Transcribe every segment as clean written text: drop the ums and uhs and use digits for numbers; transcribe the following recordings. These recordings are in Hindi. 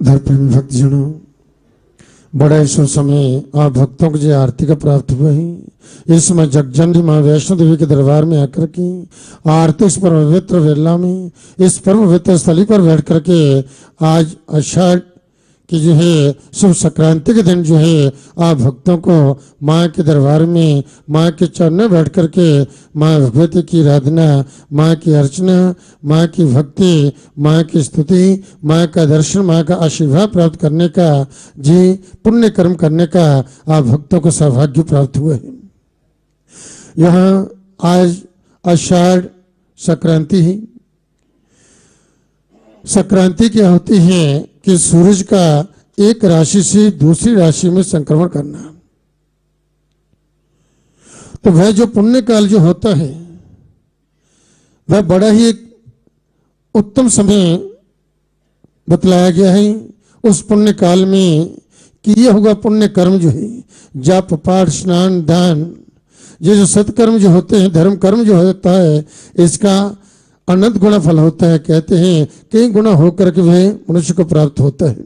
धर्म भक्तजनों, बड़ा ईश्वर समय आप भक्तों को जो आरती का प्राप्त हुआ है, इस समय जगजननी माँ वैष्णो देवी के दरबार में आकर के आरती इस परम पवित्र वेला में, इस परम पवित्र स्थली पर बैठ करके आज आषाढ़ कि जो है शुभ संक्रांति के दिन जो है आप भक्तों को माँ के दरबार में माँ के चरणों में बैठ करके माँ भगवती की आराधना, माँ की अर्चना, माँ की भक्ति, माँ की स्तुति, माँ का दर्शन, माँ का आशीर्वाद प्राप्त करने का जी पुण्य कर्म करने का आप भक्तों को सौभाग्य प्राप्त हुआ है। यहाँ आज आषाढ़ संक्रांति ही संक्रांति क्या होती है कि सूरज का एक राशि से दूसरी राशि में संक्रमण करना। तो वह जो पुण्य काल जो होता है वह बड़ा ही एक उत्तम समय बतलाया गया है। उस पुण्य काल में किया हुआ पुण्य कर्म जो है, जाप पाठ स्नान दान, ये जो सत्कर्म जो होते हैं, धर्म कर्म जो होता है, इसका अनंत गुना फल होता है। कहते हैं कई गुना होकर के वह मनुष्य को प्राप्त होता है।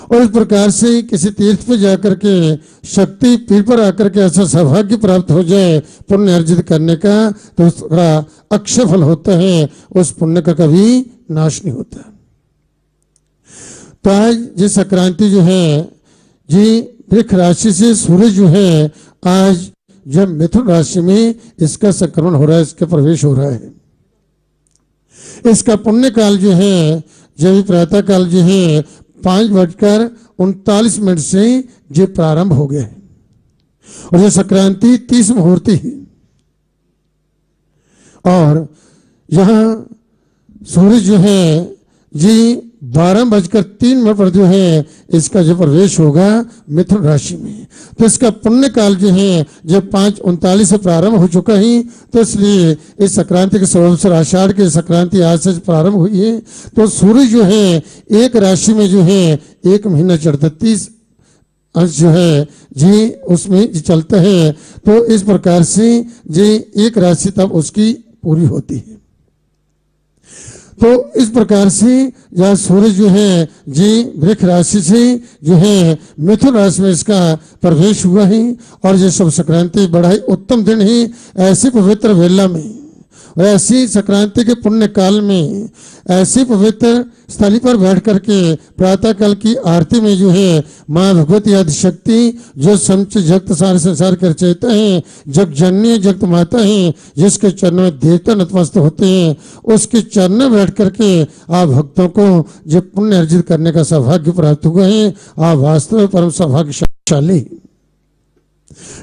और इस प्रकार से किसी तीर्थ पर जाकर के शक्ति पीठ पर आकर के ऐसा सौभाग्य प्राप्त हो जाए पुण्य अर्जित करने का, तो उसका अक्षय फल होता है, उस पुण्य का कभी नाश नहीं होता। तो आज ये संक्रांति जो है जी वृक्ष राशि से सूरज जो है आज जब मिथुन राशि में इसका संक्रमण हो रहा है, इसका प्रवेश हो रहा है। इसका पुण्य काल जो है जब प्रातः काल जो है 5:39 से जो प्रारंभ हो गए और ये संक्रांति 30 मुहूर्त है। और यहाँ सूरज जो है जी 12:03 पर जो है इसका जो प्रवेश होगा मिथुन राशि में। तो इसका पुण्य काल जो है जब 5:39 से प्रारंभ हो चुका है, तो इसलिए इस संक्रांति के संवत्सर आषाढ़ की संक्रांति आज से प्रारंभ हुई है। तो सूर्य जो है एक राशि में जो है एक महीना चढ़ता 30 अंश जो है जी उसमें चलता है। तो इस प्रकार से जी एक राशि तब उसकी पूरी होती है। तो इस प्रकार से जहाँ सूरज जो है जी वृक्ष राशि से जो है मिथुन राशि में इसका प्रवेश हुआ है। और ये सब संक्रांति बड़ा ही उत्तम दिन है। ऐसी पवित्र वेला में और ऐसी संक्रांति के पुण्य काल में ऐसी पवित्र स्थली पर बैठ करके प्रातः काल की आरती में जो है माँ भगवती आदिशक्ति जो समस्त जगत सारे संसार के रचयिता है, जग जननी जगत माता है, जिसके चरणों में देवता नतमस्तक होते हैं, उसके चरण में बैठ करके आप भक्तों को जो पुण्य अर्जित करने का सौभाग्य प्राप्त हुआ है। आप वास्तव में परम सौभाग्यशाली।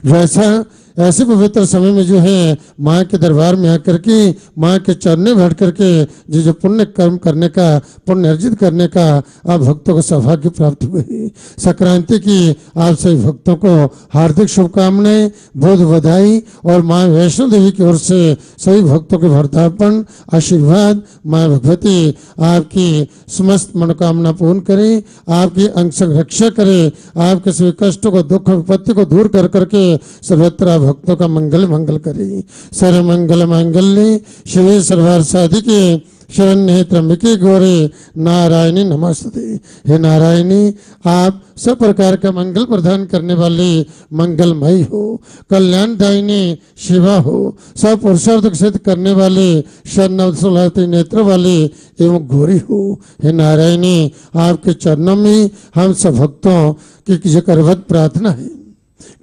वैसा ऐसे पवित्र समय में जो है माँ के दरबार में आकर के माँ के चरणों में बैठ करके जो पुण्य कर्म करने का, पुण्य अर्जित करने का आप भक्तों को सौभाग्य प्राप्त हुए। संक्रांति की आप सभी भक्तों को हार्दिक शुभकामनाएं, बहुत बधाई और माँ वैष्णो देवी की ओर से सभी भक्तों के भरतापन आशीर्वाद। माँ भगवती आपकी समस्त मनोकामना पूर्ण करे, आपकी अंग संग रक्षा करे, आपके सभी कष्टों को, दुख विपत्ति को दूर कर करके सर्वत्र भक्तों का मंगल मंगल करे। सर्व मंगल मांगल्ये शिवे सर्वार्थ साधिके शरण्ये त्र्यंबके गौरी नारायणी नमस्ते। हे नारायणी, आप सब प्रकार का मंगल प्रदान करने वाली मंगलमयी हो, कल्याणदायिनी शिवा हो, सब पुरुषार्थ सिद्ध करने वाले शरणागति नेत्र वाले एवं गौरी हो। हे नारायणी, आपके चरणों में हम सब भक्तों की करवत प्रार्थना है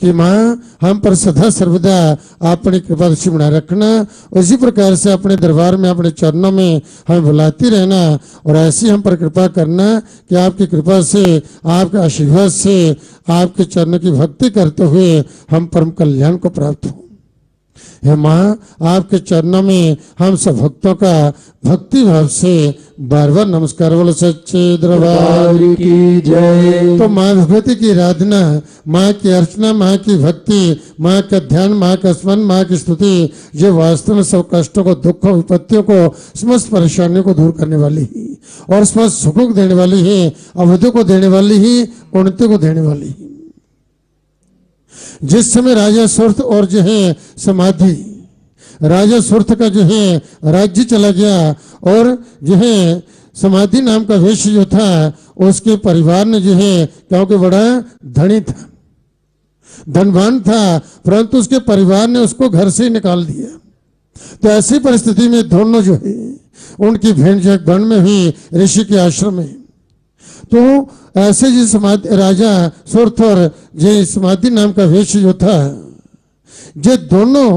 कि माँ हम पर सदा सर्वदा अपनी कृपा दृष्टि बनाए रखना। उसी प्रकार से अपने दरबार में अपने चरणों में हमें बुलाती रहना और ऐसी हम पर कृपा करना कि आपकी कृपा से, आपके आशीर्वाद से, आपके चरणों की भक्ति करते हुए हम परम कल्याण को प्राप्त हो। हे माँ, आपके चरणों में हम सब भक्तों का भक्ति भाव से बार बार नमस्कार। बोलो सच्चे दरबार की जय। तो माँ भगवती की आराधना, माँ की अर्चना, माँ की भक्ति, माँ का ध्यान, माँ का स्मरण, माँ की स्तुति, ये वास्तव में सब कष्टों को, दुखों, विपत्तियों को, समस्त परेशानियों को दूर करने वाली है और समस्त सुखों को देने वाली है, अवधि को देने वाली है, उन्नति को देने वाली है। जिस समय राजा सुर्थ और जो है समाधि, राजा सुर्थ का जो है राज्य चला गया और जो है समाधि नाम का वेश्य जो था उसके परिवार ने जो है, क्योंकि बड़ा धनी था, धनवान था, परंतु उसके परिवार ने उसको घर से ही निकाल दिया। तो ऐसी परिस्थिति में दोनों जो है उनकी भेंट जो वन में हुई ऋषि के आश्रम में। तो ऐसे जी समाधि राजा सुरथुर जी समाधि नाम का वेश्य जो था, ये दोनों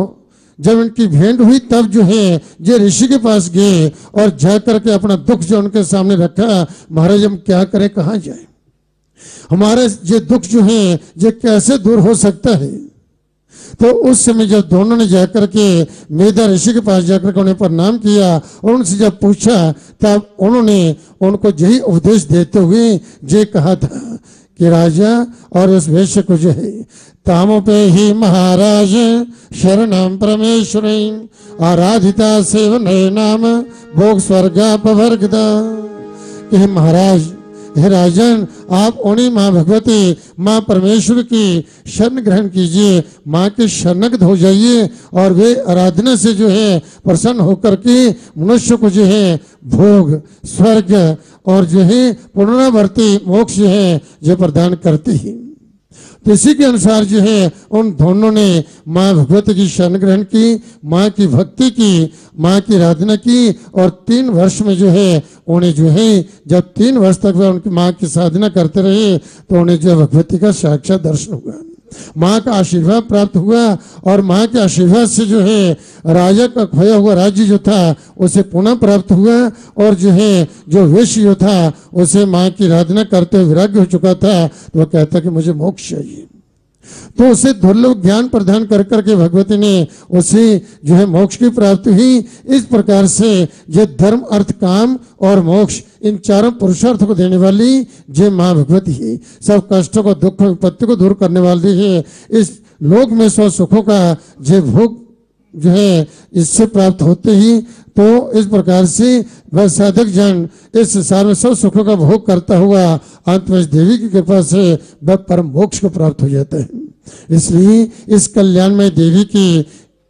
जब इनकी भेंट हुई तब जो है ये ऋषि के पास गए और जा करके अपना दुख जो उनके सामने रखा, महाराज हम क्या करें, कहाँ जाए, हमारा ये दुख जो है ये कैसे दूर हो सकता है। तो उस समय जब दोनों ने जाकर के मेधा ऋषि के पास जाकर के उन्हें प्रणाम किया और उनसे जब पूछा तब उन्होंने उनको यही उपदेश देते हुए ये कहा था कि राजा और उस वेश्य को जो है तामो पे ही महाराज शरणम परमेश्वर आराधिता सेवन नाम भोग स्वर्गापवर्गदा। कि महाराज, हे राजन, आप उन्हीं माँ भगवती माँ परमेश्वर की शरण ग्रहण कीजिए, माँ के शरणगत हो जाइए और वे आराधना से जो है प्रसन्न होकर के मनुष्य को जो है भोग स्वर्ग और जो है पुनरावर्ती मोक्ष जो है जो प्रदान करती है। तो इसी के अनुसार जो है उन दोनों ने माँ भगवती की शरण ग्रहण की, माँ की भक्ति की, माँ की आराधना की और 3 वर्ष में जो है उन्हें जो है जब 3 वर्ष तक वह उनकी माँ की साधना करते रहे तो उन्हें जो भगवती का साक्षात दर्शन हुआ, माँ का आशीर्वाद प्राप्त हुआ और माँ के आशीर्वाद से जो है राजा का खोया हुआ राज्य जो था उसे पुनः प्राप्त हुआ और जो है जो वेश्य जो था उसे माँ की आराधना करते हुए वैराग्य हो चुका था, तो वह कहता कि मुझे मोक्ष चाहिए। तो उसे दुर्लभ ज्ञान प्रदान कर करके भगवती ने उसे जो है मोक्ष की प्राप्ति हुई। इस प्रकार से ये धर्म अर्थ काम और मोक्ष इन चारों पुरुषार्थ को देने वाली जे माँ भगवती है, सब कष्टों को दुख विपत्ति को दूर करने वाली है। इस लोक में सब सुखों का जे भोग जो है इससे प्राप्त होते ही, तो इस प्रकार से वह साधक जन इस संसार में सब सुखों का भोग करता हुआ अंत में इस देवी की कृपा से वह परम मोक्ष को प्राप्त हो जाता है। इसलिए इस कल्याण में देवी की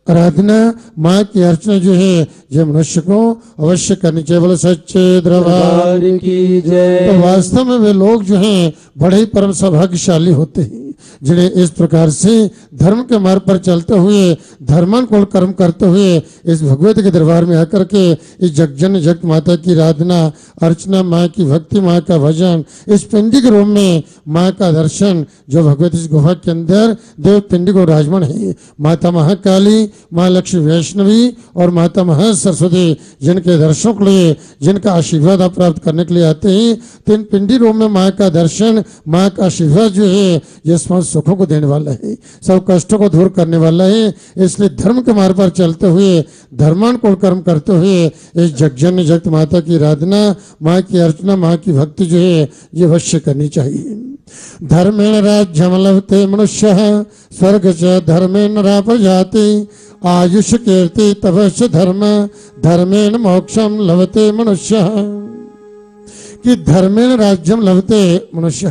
आराधना, माँ की अर्चना जो है जो मनुष्य को अवश्य करनी चाहिए। बोले सच्चे दरबार की जय। तो वास्तव में वे लोग जो हैं बड़े ही परम सौभाग्यशाली होते हैं जिन्हें इस प्रकार से धर्म के मार्ग पर चलते हुए धर्मानुकूल कर्म करते हुए इस भगवती के दरबार में आकर के इस जगजन जगत माता की आराधना अर्चना, माँ की भक्ति, माँ का भजन, इस पिंडी के रूप में माँ का दर्शन जो भगवती इस गुफा के अंदर देव पिंडी को राजमन है, माता महाकाली, माँ लक्ष्मी वैष्णवी और माता महासरस्वती जिनके दर्शनों के लिए जिनका आशीर्वाद आप प्राप्त करने के लिए आते हैं। तो इन पिंडी रूप में माँ का दर्शन, माँ का आशीर्वाद जो है ये समस्त सुखों को देने वाला है, सब कष्टों को दूर करने वाला है। इसलिए धर्म के मार्ग पर चलते हुए धर्मानुकूल कर्म करते हुए इस जगजन जगत माता की आराधना, माँ की अर्चना, माँ की भक्ति जो है ये अवश्य करनी चाहिए। धर्मेण राज्यम लभते मनुष्य स्वर्ग च धर्मेण नरा प्रजाति आयुष कीर्ति तपस्य धर्म धर्मेण मोक्षम लभते मनुष्य। कि धर्मेण राज्यम लभते मनुष्य,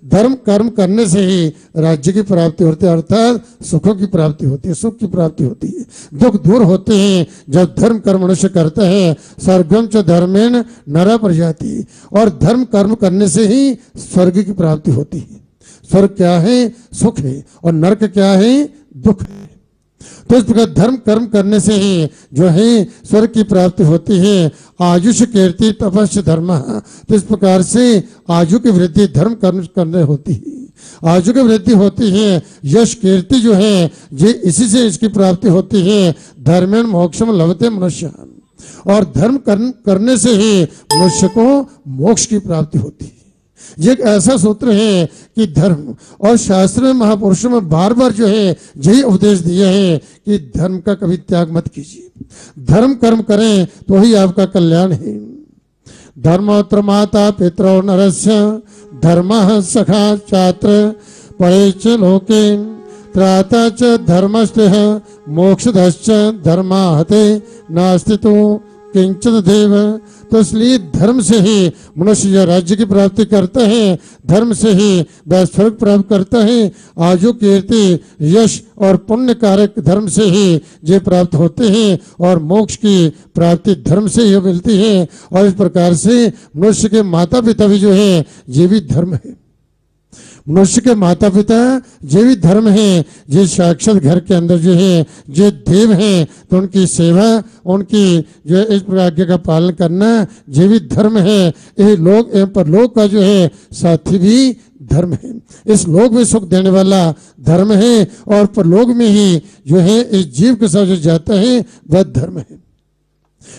धर्म कर्म करने से ही राज्य की प्राप्ति होती है, अर्थात सुखों की प्राप्ति होती है, सुख की प्राप्ति होती है, दुख दूर होते हैं जब धर्म कर्म मनुष्य करता है। स्वर्गम च धर्मेण नरा प्रजाति, और धर्म कर्म करने से ही स्वर्ग की प्राप्ति होती है। स्वर्ग क्या है? सुख है, और नरक क्या है? दुख है। तो इस प्रकार धर्म कर्म करने से ही जो है स्वर्ग की प्राप्ति होती है। आयुष कीर्ति तपस्य धर्म, तो इस प्रकार से आयु की वृद्धि धर्म कर्म करने होती है, आयु की वृद्धि होती है। यश कीर्ति जो है ये इसी से इसकी प्राप्ति होती है। धर्मेण मोक्षम लभते मनुष्य, और धर्म कर्म करने से ही मनुष्य को मोक्ष की प्राप्ति होती है। ये एक ऐसा सूत्र है कि धर्म और शास्त्र में महापुरुषों में बार बार जो है यही उपदेश दिया है कि धर्म का कभी त्याग मत कीजिए, धर्म कर्म करें तो ही आपका कल्याण है। धर्मोत्र माता पितरो नरस्य धर्मः सखा चात्र परे च लोके त्राता च धर्मस्तेह मोक्षदश्च धर्माहते नास्ति तो किंचित देव। तो इसलिए धर्म से ही मनुष्य यह राज्य की प्राप्ति करता है, धर्म से ही वह स्वर्ग प्राप्त करता है। आजु कीर्ति यश और पुण्य कारक धर्म से ही ये प्राप्त होते हैं और मोक्ष की प्राप्ति धर्म से ही मिलती है। और इस प्रकार से मनुष्य के माता पिता भी जो है ये भी धर्म है। मनुष्य के माता पिता ये भी धर्म है। ये साक्षात घर के अंदर जो है ये देव हैं, तो उनकी सेवा, उनकी जो है इस आज्ञा का पालन करना ये भी धर्म है। ये लोग एवं परलोक का जो है साथी भी धर्म है। इस लोक में सुख देने वाला धर्म है और परलोक में ही जो है इस जीव के साथ जो जाता है वह धर्म है।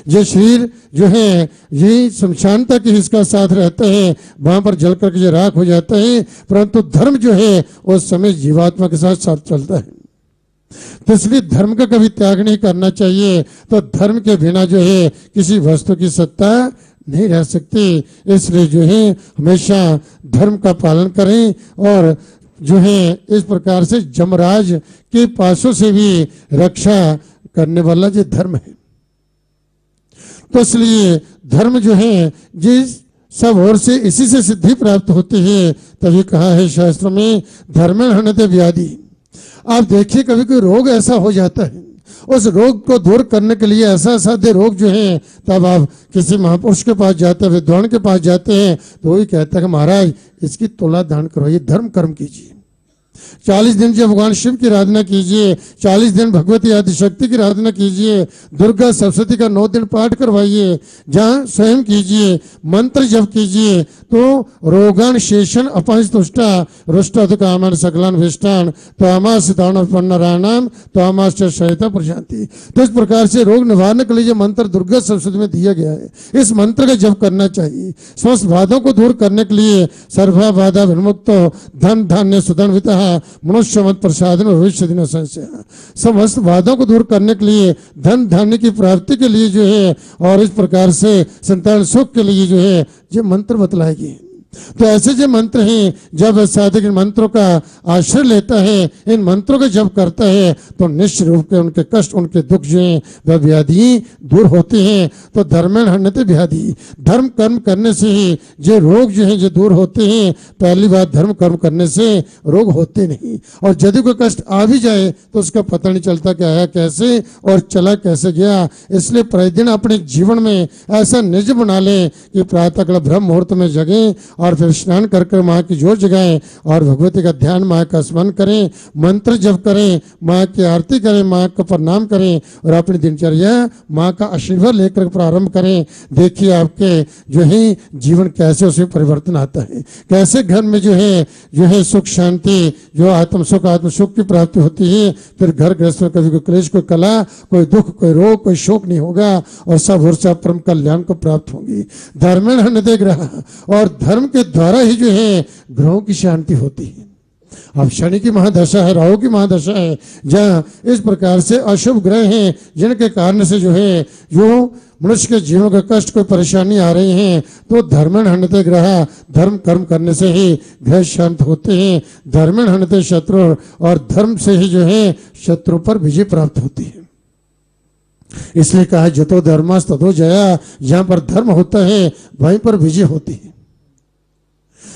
ये शरीर जो है ये शमशान तक इसका साथ रहता है, वहां पर जल करके जो राख हो जाता है, परंतु धर्म जो है उस समय जीवात्मा के साथ साथ चलता है। तो इसलिए धर्म का कभी त्याग नहीं करना चाहिए। तो धर्म के बिना जो है किसी वस्तु की सत्ता नहीं रह सकती। इसलिए जो है हमेशा धर्म का पालन करें और जो है इस प्रकार से जमराज के पासों से भी रक्षा करने वाला जो धर्म है। तो इसलिए धर्म जो है जिस सब ओर से इसी से सिद्धि प्राप्त होती है। तभी कहा है शास्त्र में धर्मेण हनते व्याधि। आप देखिए कभी कोई रोग ऐसा हो जाता है, उस रोग को दूर करने के लिए ऐसा असाध्य रोग जो है, तब आप किसी महापुरुष के पास जाते हैं, विद्वान के पास जाते हैं, तो वही कहता है कि महाराज इसकी तुला दान करो, ये धर्म कर्म कीजिए। 40 दिन जब भगवान शिव की आराधना कीजिए, 40 दिन भगवती आदिशक्ति की आराधना कीजिए, दुर्गा सरस्वती का 9 दिन पाठ करवाइए, जहाँ स्वयं कीजिए, मंत्र जप कीजिए, तो रोगान शेषण अपंस तुष्टा रुष्टा तो कामन सकलान विष्टान तो अमास नारायणाम तो अमास शयता प्रशांति। तो इस प्रकार से रोग निवारण के लिए जो मंत्र दुर्गा सरस्वती में दिया गया है, इस मंत्र का जप करना चाहिए। समस्त बाधों को दूर करने के लिए सर्वा बाधा विमुक्तो धन धान्य सुधन्विता मनुष्य मत प्रसादन भविष्य दिन संशय। समस्त बाधों को दूर करने के लिए, धन धान्य की प्राप्ति के लिए जो है और इस प्रकार से संतान सुख के लिए जो है ये मंत्र बतलाएगी। तो ऐसे जो मंत्र हैं, जब साधक इन मंत्रों का आश्रय लेता है, इन मंत्रों का जप करता है, तो निश्चित रूप के उनके कष्ट, उनके दुख जो हैं वह व्याधि दूर होते हैं। तो धर्मेण हन्यते व्याधि, धर्म कर्म करने से ही जो रोग जो है जो दूर होते हैं। पहली बात, धर्म कर्म करने से रोग होते नहीं, और यदि कोई कष्ट आ भी जाए तो उसका पता नहीं चलता कि आया कैसे और चला कैसे गया। इसलिए प्रतिदिन अपने जीवन में ऐसा निज बना लें कि प्रातःकाल ब्रह्म मुहूर्त में जगें और फिर स्नान कर माँ की जोत जगाएं और भगवती का ध्यान, माँ का स्मरण करें, मंत्र जप करें, माँ की आरती करें, माँ का प्रणाम करें और अपनी दिनचर्या माँ का आशीर्वाद लेकर प्रारंभ करें। देखिए आपके जो है जीवन कैसे उसमें परिवर्तन आता है, कैसे घर में जो है सुख शांति, जो आत्म सुख की प्राप्ति होती है। फिर घर गृहस्थ में कभी कोई क्लेश, कोई कला, कोई दुख, कोई रोग, कोई शोक नहीं होगा और सब ओर से परम कल्याण को प्राप्त होगी। धर्मेण हन्यते ग्रह, और धर्म के द्वारा ही जो है ग्रहों की शांति होती है। अब शनि की महादशा है, राहु की महादशा है, जहाँ इस प्रकार से अशुभ ग्रह हैं जिनके कारण से जो है जो मनुष्य के जीवन का कष्ट, कोई परेशानी आ रही है, तो धर्मेण हन्यते ग्रह, धर्म कर्म करने से ही ग्रह शांत होते हैं। धर्मेण हन्यते शत्रु, और धर्म से ही जो है शत्रु पर विजय प्राप्त होती है। इसलिए कहा जतो धर्मस् ततो जया, जहाँ पर धर्म होता है वहीं पर विजय होती है।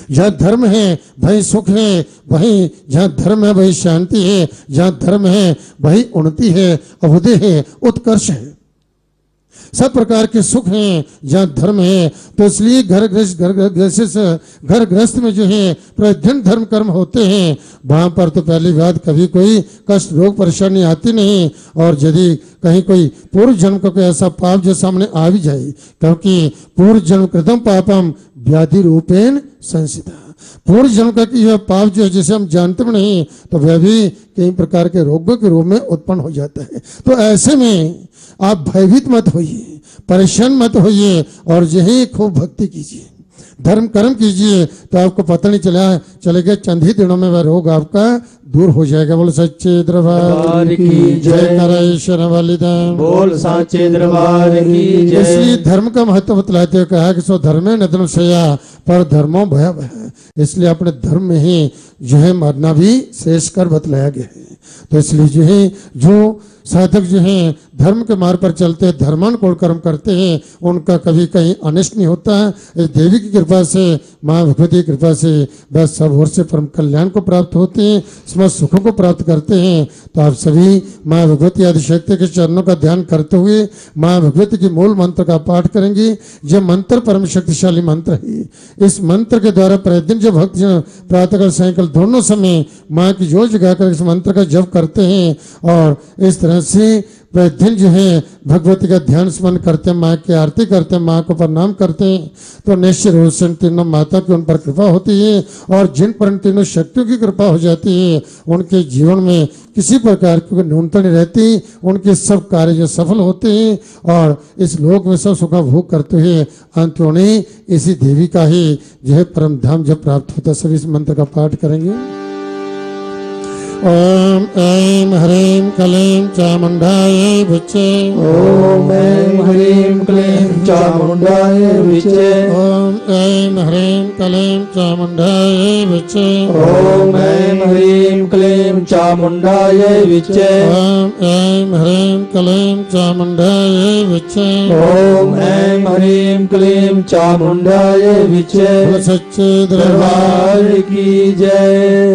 जहाँ धर्म है वहीं सुख है, वहीं जहाँ धर्म है वहीं शांति है, जहाँ धर्म है वहीं उन्नति है, अभुदय है, उत्कर्ष है, सब प्रकार के सुख हैं जहाँ धर्म है। तो इसलिए घर गृहस्थ में जो है प्रतिदिन धर्म कर्म होते हैं, वहां पर तो पहली बात कभी कोई कष्ट, रोग, परेशानी आती नहीं। और यदि कहीं कोई पूर्व जन्म का कोई ऐसा पाप जो सामने आ भी जाए, क्योंकि पूर्व जन्म कृतम पापम व्याधि रूपेण संसिता, पूर्व जन्म का कि यह पाप जो है जिसे हम जानते भी नहीं, तो वह भी कई प्रकार के रोगों के रूप में उत्पन्न हो जाता है। तो ऐसे में आप भयभीत मत होइए, परेशान मत होइए और यही खूब भक्ति कीजिए, धर्म कर्म कीजिए, तो आपको पता नहीं चलेगा चंद ही दिनों में वह रोग आपका दूर हो जाएगा। बोल सच्चे दरबार की जय, नरेश्वर बलिदान बोल साचे दरबार की जय। इसलिए धर्म का महत्व बतलाते हुए कहा कि सो धर्मे नदन सया पर धर्मो भयावह, इसलिए अपने धर्म में ही जो है मरना भी शेष कर बतलाया गया है। तो इसलिए जो है जो साधक जो है धर्म के मार्ग पर चलते हैं, धर्मानुकूल कर्म करते हैं, उनका कभी कहीं अनिष्ट नहीं होता। इस देवी की कृपा से, माँ भगवती की कृपा से बस सब ओर से परम कल्याण को प्राप्त होते हैं, समस्त सुखों को प्राप्त करते हैं। तो आप सभी माँ भगवती आदिशक्ति के चरणों का ध्यान करते हुए माँ भगवती के मूल मंत्र का पाठ करेंगे। यह मंत्र परम शक्तिशाली मंत्र है। इस मंत्र के द्वारा प्रतिदिन जो भक्त प्रातःकाल सायंकाल दोनों समय माँ की जोत जगाकर इस मंत्र का जप करते हैं और इस तरह से प्रतिदिन जो है भगवती का ध्यान स्मरण करते हैं, माँ की आरती करते हैं, माँ को प्रणाम करते हैं, तो निश्चित रूप से तीनों माता की उन पर कृपा होती है। और जिन पर तीनों शक्तियों की कृपा हो जाती है उनके जीवन में किसी प्रकार की न्यूनता नहीं रहती, उनके सब कार्य जो सफल होते हैं और इस लोक में सब सुख भोग करते हुए अंत उन्हें इसी देवी का ही जो है परम धाम जब प्राप्त होता है। सभी इस मंत्र का पाठ करेंगे। ओम ऐं ह्रीं क्लीं चामुंडायै विच्चे। ओम ऐं ह्रीं क्लीं चामुंडायै विच्चे। ओम ऐं ह्रीं क्लीं चामुंडायै विच्चे। ओम ऐं ह्रीं क्लीं चामुंडायै विच्चे। ओम ऐं ह्रीं क्लीं चामुंडायै विच्चे। ओम ऐं ह्रीं क्लीं चामुंडायै विच्चे। सच्चे दरबार दरबार की जय।